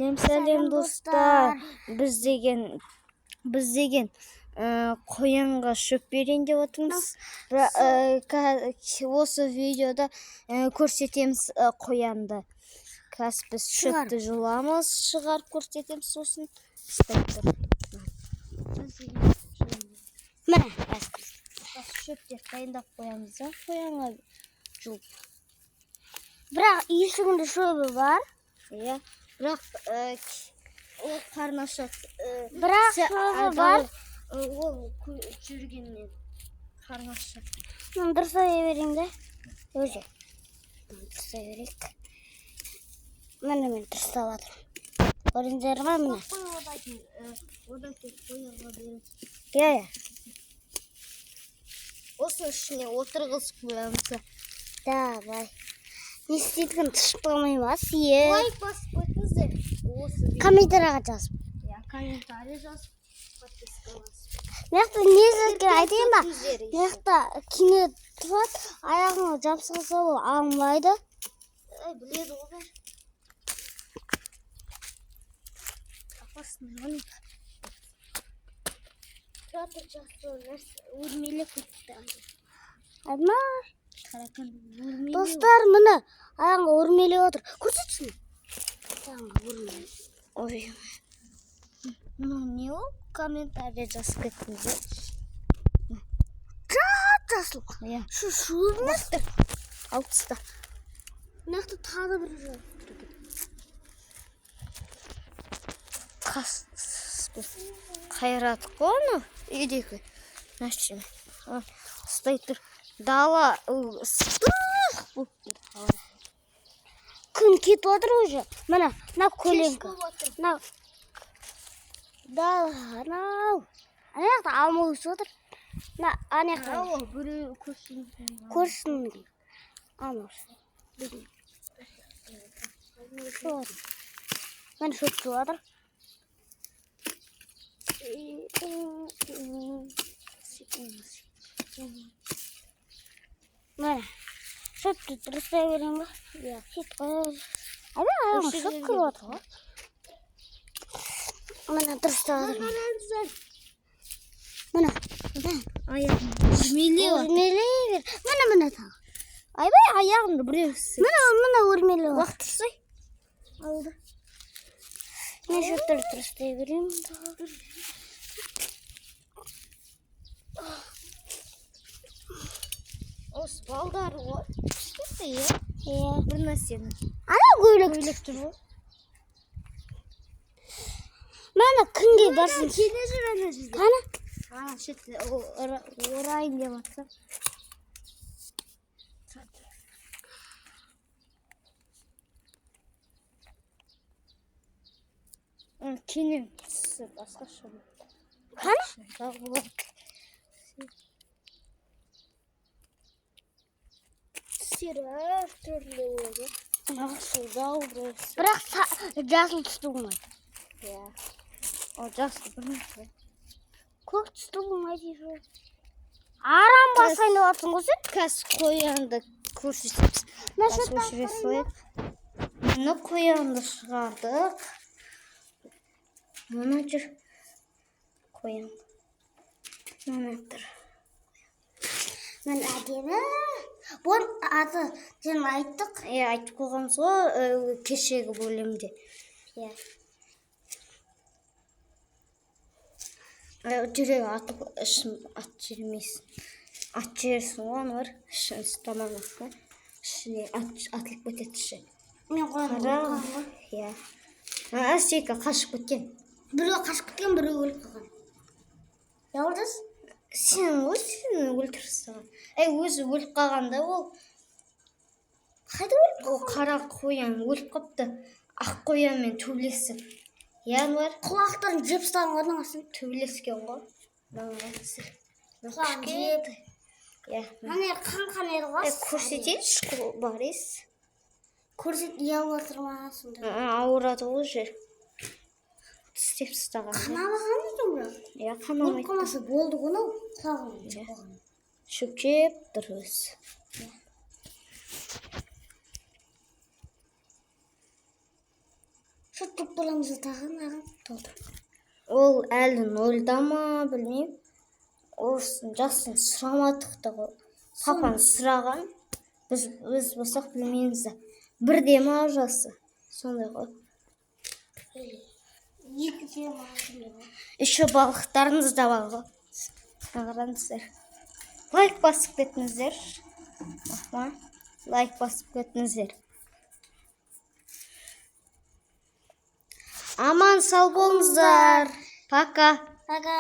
Сәлем достар. Біз деген қоянға шөп берейін деп отырмыз. Осы видеода көрсетеміз қоянды. Қазір біз шөпті жұламыз, шығарып көрсетеміз, сосын істеп тұр. Міне, шөптер дайындап қоямыз, қоянға жұлып. бірақ есігінде шөбі бар. Иә, бірақ ол қарнашақ. Бірақ шөбі бар. Ол жүргеннен қарнашақ. Дұрыстай берейін де. Өзі. Дұрыстай берейік. Мен дұрыстап жатырмын. Көрдіңдер ме міне? Одан тек қоянға береміз. Иә. Осы ішіне отырғызып қоямыз. Давай. Не істейтін тұшпамай бас, е. Лайк басып қойыңыздар. Комментарияға жазып. Иә, комментарий жазып, подписка басып. Мықты не істеуге айтайын ба? Мықты кине тұрады, аяғыңа жабысқа салып алмайды. Біледі ғой. Апасының оны. Жатыр жақсы өрмелі көтті. Айма. Қарақын Достар, мұны аяғыңа өрмелеп отыр. Көрсетшін. Аяғыңа өрмелеп. Ой. Не ол? Комментарий жазып кеттіңіздер. Жасыл. Иә. Шу емес. Алып таста. Нақты тағы бір жол. Қайрат қоны үйдегі. Нашыны. Ұстай тұр. Дала күн кетіп отыр уже. Мына көлеңкі. Анау. Анаяқта алма өсіп отыр. Анаяқта. Көрсін. Алма өсіп. Мен шөп жеп отыр. Міне, шөпті дұрыстай берейін ба? Иә, кет қой. Аяғыма шөп кіріп отыр ғой. Міне, дұрыстай отыр. Міне. Аяғым өрмелей бер. Міне тағы. Аяғымды біреу сіз. Міне өрмелей отыр. Уақыт тұрсай. Алды. Мен шөпті дұрыстай берейін. Осы балдары ғой. Иә. Бір нәрсені. Ана көйлек тұр ғой. Мені күнге барсын. Келе жүр ана жерде. Қана? Шетте орайын деп атса. Кенен түсі басқа шоу. Қана? Сирар түрлі еді. Ақшылдау бұрысы. Бірақ жасыл түсті болмайды. Иә. О, жасыл білмейді. Көк түсті болмайды. Арам басайын деп атсың ғой сен? Қазір қоянды көрсетеміз. Өшіре салайық. Мұны қоянды шығардық. Мұны жүр. Қоян. Мұны тұр. Мен әдемі. Бұл аты жын айттық. Айтып қойғанымыз ғой кешегі бөлімде. Жүрек атып ішін ат жермейсің. Ат жерсің ғой, бар. Ішін ұстамамасың. Ішіне атылып кетеді іші. Мен қойған. Иә. Әсека қашып кеткен. Біреу қашып кеткен, біреу өліп қалған. Не oldu? Сен өзін өлтірсің. Өзі өліп қалғанда ол. Қайда өліп қалған? Ол қара қоян өліп қапты. Ақ қоянмен төбелесіп. Бар. Құлақтарын жеп ұстаған көрдің асың? Төбелескен ғой. Құлағын жеп. Міне қан еді ғой. Көрсетейінші бар ес. Көрсет, ұялып отырмасын. Ауырады ол жер. Тістеп ұстаған. Қанамаған екен бірақ. Қанамайды. Өліп қалмаса болды ғой, құлағын жеп қалған. Шөкеп дұрыс. Şu toplarımızı takın ағын толды. Ол әлі нольда ма, білмеймін. Орысын жасын сұрамадық та ғой. Папаны сұраған. Біз болсақ білмейміз. Бірде ма жасы? Сондай ғой. Екіде мағын. Еще балықтарымыз да бар ғой. Қараңыздар. Лайк басып кетіңіздер. Лайк басып кетіңіздер. Аман сау болыңыздар. Пока. Пока.